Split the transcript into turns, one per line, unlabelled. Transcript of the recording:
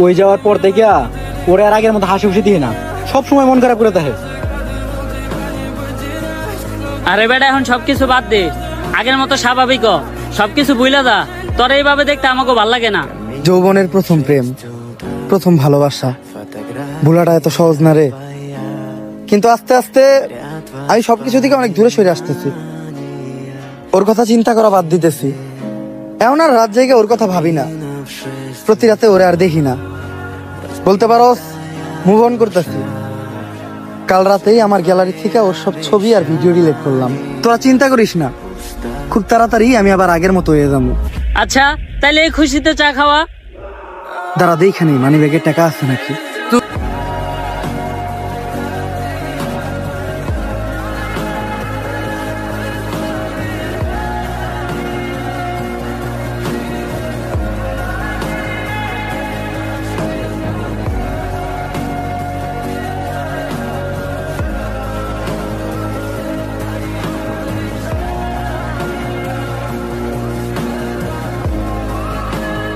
ওই যাওয়ার পর থেকে ওরে আর আগের মতো হাসি খুশি দিয়ে না, সব সময় মন খারাপ করে থাকে।
আরে বেটা এখন সবকিছু বাদ দে, আগের মতো স্বাভাবিক হ, সবকিছু বুইলা যা। তোর এইভাবে দেখতে আমাকে ভাল লাগে না।
যৌবনের প্রথম প্রেম, প্রথম ভালোবাসা, ভোলাটা এত সহজ না রে। কিন্তু আস্তে আস্তে আমি সবকিছু থেকে অনেক দূরে সরে আসতেছি, ওর কথা চিন্তা করা বাদ দিতেছি। এমন আর রাত জেগে ওর কথা ভাবি না, প্রতি রাতে ওরে আর দেখি না। বলতে পারো মুভ অন করতেছি। কাল রাতেই আমার গ্যালারি থেকে ওর সব ছবি আর ভিডিও ডিলিট করলাম। তোরা চিন্তা করিস না, খুব তাড়াতাড়ি আমি আবার আগের মতো হয়ে যাবো।
আচ্ছা তাইলে এই খুশিতে চা খাওয়া।
দাঁড়া দেখে নি মানি ব্যাগের টাকা আছে নাকি।